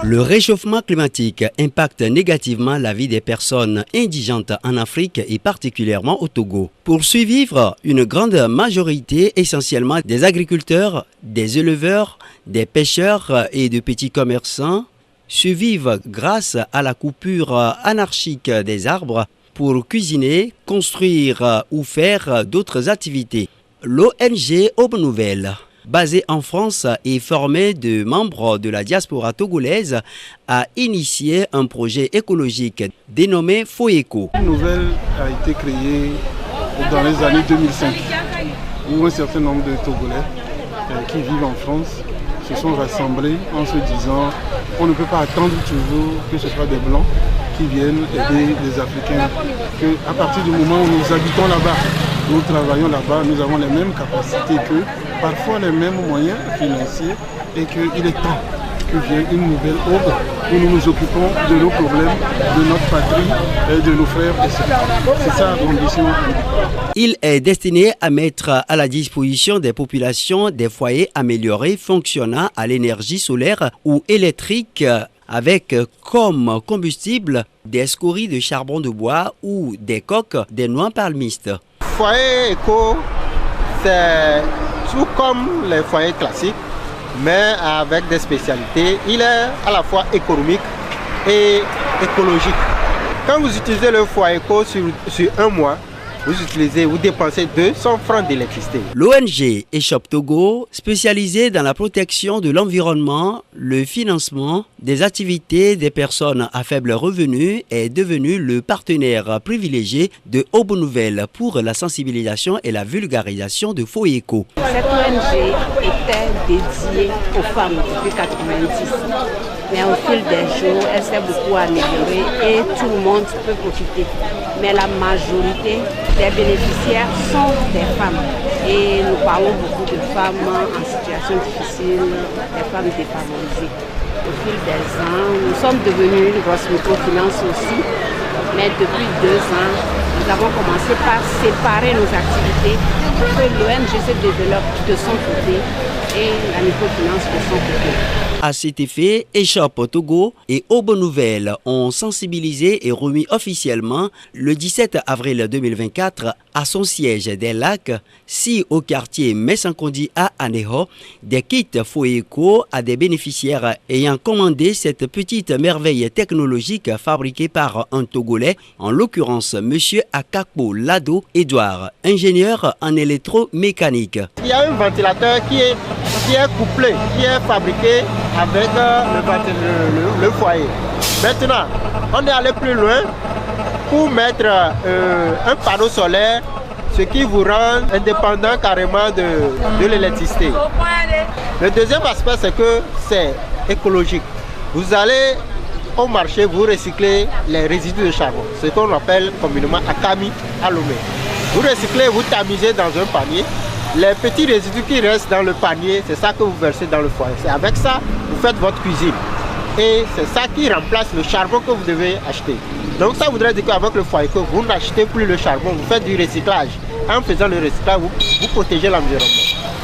Le réchauffement climatique impacte négativement la vie des personnes indigentes en Afrique et particulièrement au Togo. Pour survivre, une grande majorité, essentiellement des agriculteurs, des éleveurs, des pêcheurs et de petits commerçants, survivent grâce à la coupure anarchique des arbres pour cuisiner, construire ou faire d'autres activités. L'ONG Aube Nouvelle, basée en France et formée de membres de la diaspora togolaise, a initié un projet écologique dénommé Foeko. Aube Nouvelle a été créée dans les années 2005, où un certain nombre de Togolais qui vivent en France se sont rassemblés en se disant on ne peut pas attendre toujours que ce soit des Blancs qui viennent aider les Africains, qu'à partir du moment où nous habitons là-bas, nous travaillons là-bas, nous avons les mêmes capacités qu'eux, parfois les mêmes moyens financiers, et qu'il est temps que vienne une nouvelle aube où nous nous occupons de nos problèmes, de notre patrie et de nos frères et sœurs. C'est ça l'ambition. Il est destiné à mettre à la disposition des populations des foyers améliorés fonctionnant à l'énergie solaire ou électrique avec comme combustible des scories de charbon de bois ou des coques des noix palmistes. Foyer éco, c'est tout comme les foyers classiques, mais avec des spécialités. Il est à la fois économique et écologique. Quand vous utilisez le foyer éco sur un mois, vous dépensez 200 francs d'électricité. L'ONG Échoppe Togo, spécialisée dans la protection de l'environnement, le financement des activités des personnes à faible revenu, est devenue le partenaire privilégié de Aube Nouvelle pour la sensibilisation et la vulgarisation de Foeko. Cette ONG était dédiée aux femmes depuis 1990. Mais au fil des jours, elle s'est beaucoup améliorée et tout le monde peut profiter. Mais la majorité des bénéficiaires sont des femmes. Et nous parlons beaucoup de femmes en situation difficile, des femmes défavorisées. Au fil des ans, nous sommes devenus une grosse microfinance aussi. Mais depuis 2 ans, nous avons commencé par séparer nos activités pour que l'ONG se développe de son côté et la microfinance de son côté. À cet effet, Échoppe Togo et Aube Nouvelle ont sensibilisé et remis officiellement le 17 avril 2024 à son siège des Lacs, si au quartier Messankondi à Aneho, des kits Foeko à des bénéficiaires ayant commandé cette petite merveille technologique fabriquée par un Togolais, en l'occurrence M. Akakpo Lado Edouard, ingénieur en électromécanique. Il y a un ventilateur qui est couplé, qui est fabriqué avec le foyer. Maintenant, on est allé plus loin pour mettre un panneau solaire, ce qui vous rend indépendant carrément de l'électricité. Le deuxième aspect, c'est que c'est écologique. Vous allez au marché, vous recyclez les résidus de charbon, ce qu'on appelle communément Akami Alomé. Vous recyclez, vous tamisez dans un panier. Les petits résidus qui restent dans le panier, c'est ça que vous versez dans le foyer. C'est avec ça que vous faites votre cuisine. Et c'est ça qui remplace le charbon que vous devez acheter. Donc ça voudrait dire qu'avec le foyer, vous n'achetez plus le charbon, vous faites du recyclage. En faisant le recyclage, vous protégez l'environnement.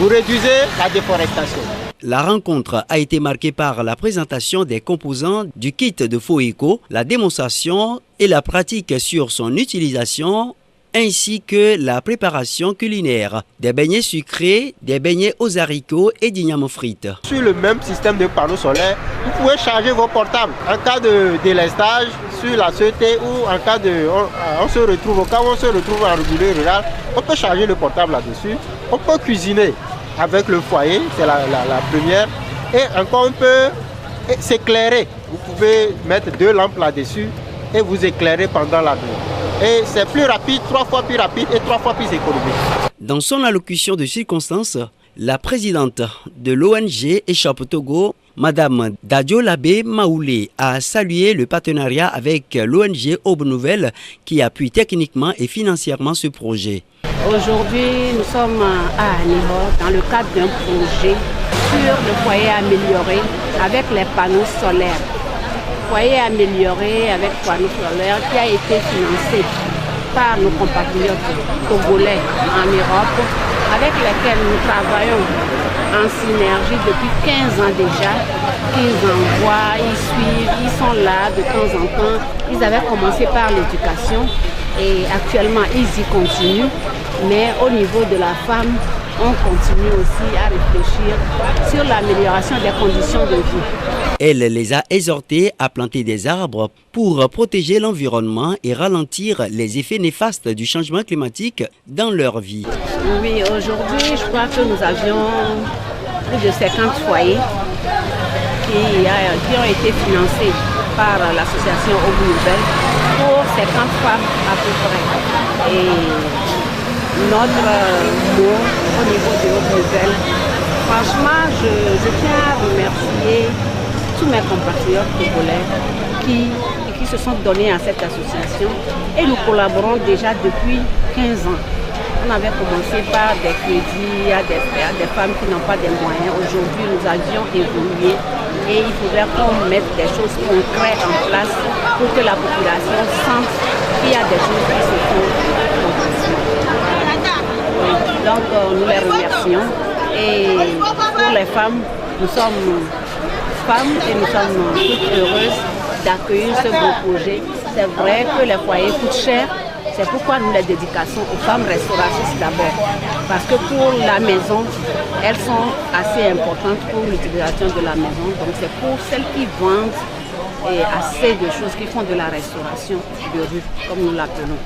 Vous réduisez la déforestation. La rencontre a été marquée par la présentation des composants du kit de Foeko, la démonstration et la pratique sur son utilisation, ainsi que la préparation culinaire, des beignets sucrés, des beignets aux haricots et d'igname frites. Sur le même système de panneaux solaires, vous pouvez charger vos portables. En cas de délestage sur la société ou en cas de... on se retrouve en milieu rural, on peut charger le portable là-dessus. On peut cuisiner avec le foyer, c'est la première. Et encore on peut s'éclairer. Vous pouvez mettre 2 lampes là-dessus et vous éclairer pendant la nuit. Et c'est plus rapide, 3 fois plus rapide et 3 fois plus économique. Dans son allocution de circonstance, la présidente de l'ONG Échoppe Togo, Madame Dadiolabé Maoulé, a salué le partenariat avec l'ONG Aube Nouvelle qui appuie techniquement et financièrement ce projet. Aujourd'hui, nous sommes à Aneho dans le cadre d'un projet sur le foyer amélioré avec les panneaux solaires. foyer amélioré avec panneaux solaires qui a été financé par nos compatriotes togolais en Europe, avec lesquels nous travaillons en synergie depuis 15 ans déjà, qu'ils envoient, ils suivent, ils sont là de temps en temps. Ils avaient commencé par l'éducation et actuellement ils y continuent, mais au niveau de la femme, on continue aussi à réfléchir sur l'amélioration des conditions de vie. Elle les a exhortés à planter des arbres pour protéger l'environnement et ralentir les effets néfastes du changement climatique dans leur vie. Oui, aujourd'hui, je crois que nous avions plus de 50 foyers qui ont été financés par l'association Aube Nouvelle pour 50 femmes à peu près. Et notre mot au niveau de Aube Nouvelle, franchement, je tiens à remercier tous mes compatriotes togolais qui se sont donnés à cette association et nous collaborons déjà depuis 15 ans. On avait commencé par des crédits à des femmes qui n'ont pas de moyens. Aujourd'hui, nous avions évolué et il faudrait qu'on mette des choses concrètes en place pour que la population sente qu'il y a des choses qui se font concrètement. Donc, nous les remercions. Et pour les femmes, nous sommes femmes et nous sommes toutes heureuses d'accueillir ce beau projet. C'est vrai que les foyers coûtent cher. C'est pourquoi nous les dédications aux femmes restauratrices d'abord. Parce que pour la maison, elles sont assez importantes pour l'utilisation de la maison. Donc c'est pour celles qui vendent assez de choses, qui font de la restauration de rue, comme nous l'appelons.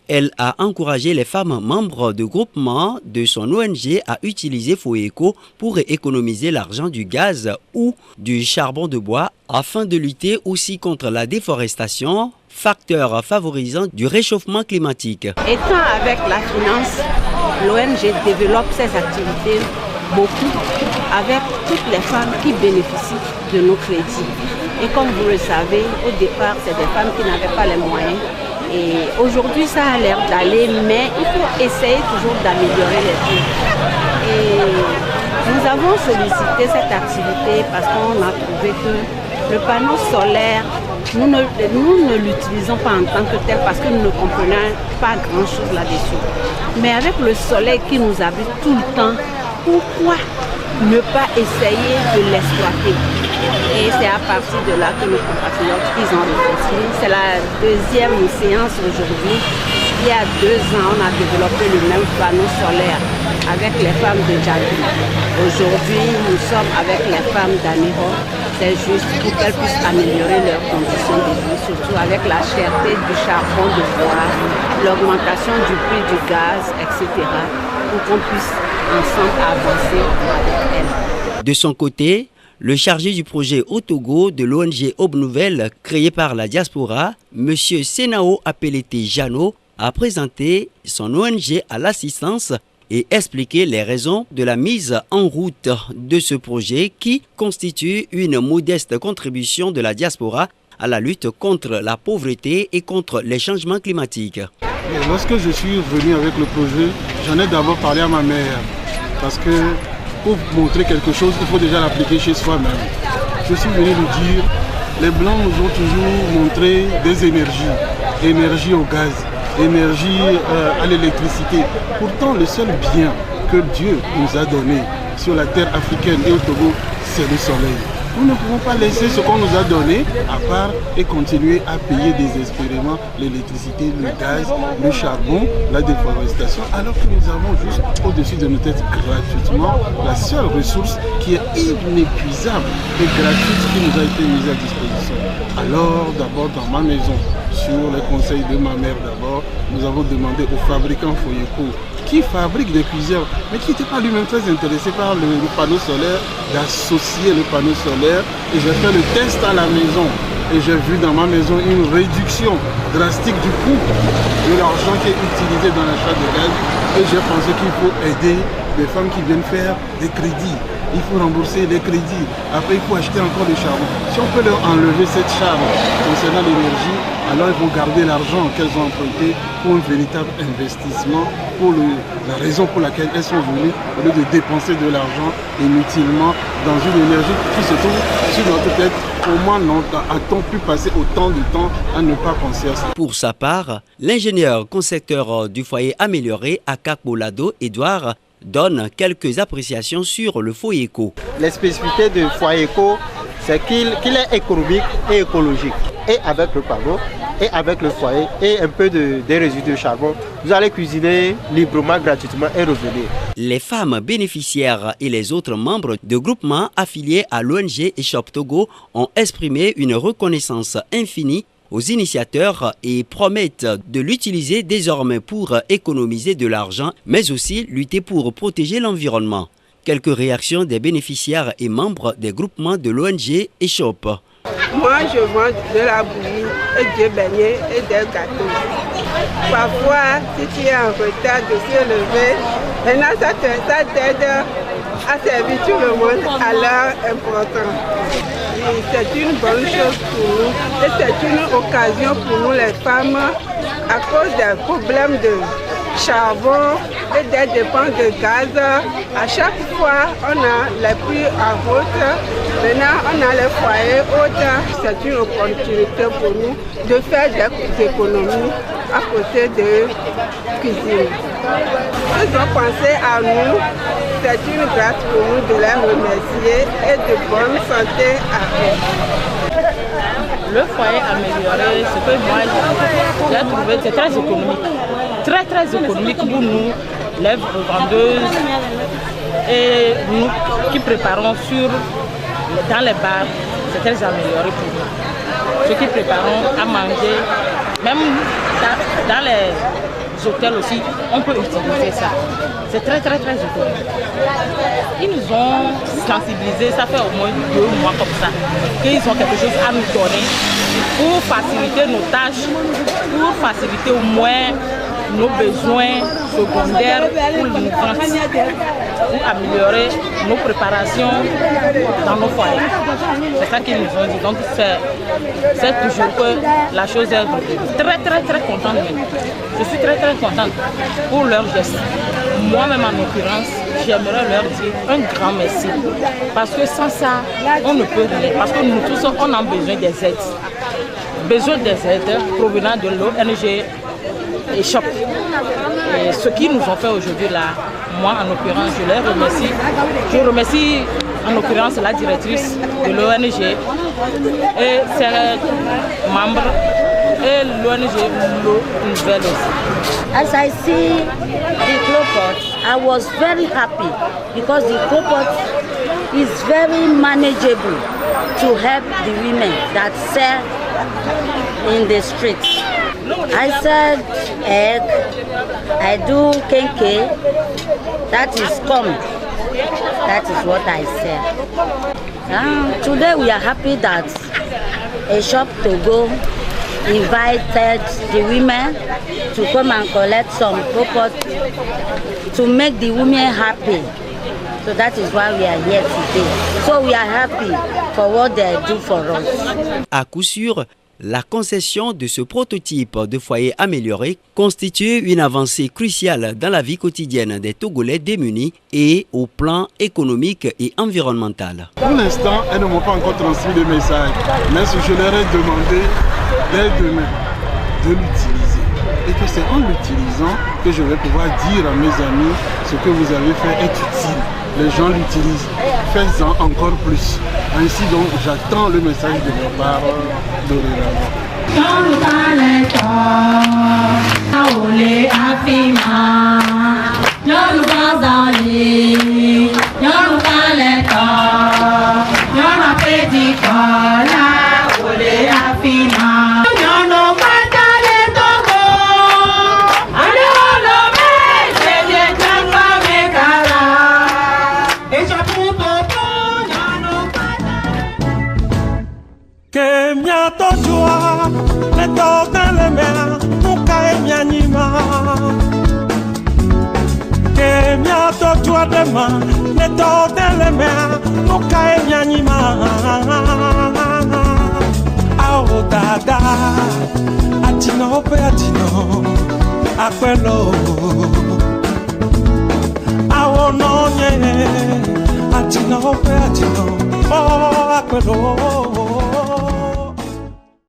Elle a encouragé les femmes membres de groupement de son ONG à utiliser Foeco pour économiser l'argent du gaz ou du charbon de bois afin de lutter aussi contre la déforestation, facteur favorisant du réchauffement climatique. Étant avec la finance, l'ONG développe ses activités beaucoup avec toutes les femmes qui bénéficient de nos crédits. Et comme vous le savez, au départ, c'est des femmes qui n'avaient pas les moyens. Et aujourd'hui, ça a l'air d'aller, mais il faut essayer toujours d'améliorer les choses. Et nous avons sollicité cette activité parce qu'on a trouvé que le panneau solaire, nous ne l'utilisons pas en tant que tel parce que nous ne comprenons pas grand-chose là-dessus. Mais avec le soleil qui nous habite tout le temps, pourquoi ne pas essayer de l'exploiter? Et c'est à partir de là que nos compatriotes, ils ont réfléchi. C'est la deuxième séance aujourd'hui. Il y a 2 ans, on a développé le même panneau solaire avec les femmes de Djadji. Aujourd'hui, nous sommes avec les femmes d'Aniro. C'est juste pour qu'elles puissent améliorer leurs conditions de vie, surtout avec la cherté du charbon de bois, l'augmentation du prix du gaz, etc. pour qu'on puisse ensemble avancer avec elles. De son côté, le chargé du projet au Togo de l'ONG Aube Nouvelle, créé par la diaspora, M. Senao Apelete Jano, a présenté son ONG à l'assistance et expliqué les raisons de la mise en route de ce projet qui constitue une modeste contribution de la diaspora à la lutte contre la pauvreté et contre les changements climatiques. Lorsque je suis venu avec le projet, j'en ai d'abord parlé à ma mère parce que pour montrer quelque chose, il faut déjà l'appliquer chez soi-même. Je suis venu lui dire, les Blancs nous ont toujours montré des énergies, énergie au gaz, énergie à l'électricité. Pourtant, le seul bien que Dieu nous a donné sur la terre africaine et au Togo, c'est le soleil. Nous ne pouvons pas laisser ce qu'on nous a donné à part et continuer à payer désespérément l'électricité, le gaz, le charbon, la déforestation, alors que nous avons juste au-dessus de nos têtes gratuitement la seule ressource qui est inépuisable et gratuite qui nous a été mise à disposition. Alors d'abord dans ma maison, sur les conseils de ma mère d'abord, nous avons demandé aux fabricants Foyeco qui fabrique des cuiseurs, mais qui n'était pas lui-même très intéressé par le panneau solaire, d'associer le panneau solaire. Et j'ai fait le test à la maison. Et j'ai vu dans ma maison une réduction drastique du coût de l'argent qui est utilisé dans l'achat de gaz. Et j'ai pensé qu'il faut aider les femmes qui viennent faire des crédits. Il faut rembourser les crédits. Après, il faut acheter encore du charbon. Si on peut leur enlever cette charge concernant l'énergie, alors ils vont garder l'argent qu'elles ont emprunté pour un véritable investissement, pour la raison pour laquelle elles sont venues, au lieu de dépenser de l'argent inutilement dans une énergie qui se trouve sur notre tête Comment a-t-on pu passer autant de temps à ne pas penser à ça? Pour sa part, l'ingénieur concepteur du foyer amélioré à Kakbolado, Edouard, donne quelques appréciations sur le foyer éco. Les spécificités du foyer éco, c'est qu'il est économique et écologique. Et avec le panneau, et avec le foyer, et un peu des résidus de charbon, vous allez cuisiner librement, gratuitement et revenir. Les femmes bénéficiaires et les autres membres de groupements affiliés à l'ONG Eshop Togo ont exprimé une reconnaissance infinie aux initiateurs et promettent de l'utiliser désormais pour économiser de l'argent, mais aussi lutter pour protéger l'environnement. Quelques réactions des bénéficiaires et membres des groupements de l'ONG Eshop. Moi, je vends de la bouillie et des beignets et des gâteaux. Parfois, si tu es en retard de se lever, maintenant ça t'aide à servir tout le monde à l'heure importante. C'est une bonne chose pour nous et c'est une occasion pour nous les femmes à cause des problèmes de charbon et des dépenses de gaz. À chaque fois, on a les prix en route. Maintenant, on a les foyers hautes. C'est une opportunité pour nous de faire des économies à côté de cuisine. Ils ont pensé à nous. C'est une grâce pour nous de les remercier et de bonne santé à eux. Le foyer amélioré, ce que moi j'ai trouvé, c'est très économique. Très économique pour nous, les vendeuses et nous qui préparons dans les bars, c'est très amélioré pour nous. Ceux qui préparons à manger, même dans les hôtels aussi, on peut utiliser ça. C'est très économique. Ils nous ont sensibilisés, ça fait au moins 2 mois comme ça, qu'ils ont quelque chose à nous donner pour faciliter nos tâches, pour faciliter au moins nos besoins secondaires pour nous pour améliorer nos préparations dans nos foyers. C'est ça qu'ils nous ont dit. Donc c'est toujours que la chose est très contente. Je suis très contente pour leur geste. Moi-même en l'occurrence, j'aimerais leur dire un grand merci. Parce que sans ça, on ne peut rien. Parce que nous tous, on a besoin des aides. Besoin des aides provenant de l'ONG Eshop. Et ce qu'ils nous ont fait aujourd'hui là, moi en l'occurrence, je les remercie. Je remercie en l'occurrence la directrice de l'ONG et ses membres et l'ONG Nouvelle aussi. As I see the clopot, I was very happy because the clopot is very manageable to help the women that sell in the streets. I sell egg, I do kenke, that is corn. That is what I sell. Today we are happy that Eshop Togo invited the women to come and collect some clopot to make the women happy. So that is why we are here today. So we are happy for what they do for us. À coup sûr, la concession de ce prototype de foyer amélioré constitue une avancée cruciale dans la vie quotidienne des Togolais démunis et au plan économique et environnemental. Pour l'instant, elles ne m'ont pas encore transmis le message, mais je leur ai demandé dès demain de l'utiliser. Et que c'est en l'utilisant que je vais pouvoir dire à mes amis ce que vous avez fait est utile. Les gens l'utilisent, faites-en encore plus. Ainsi donc, j'attends le message de leur part dorénavant. Atino, oh,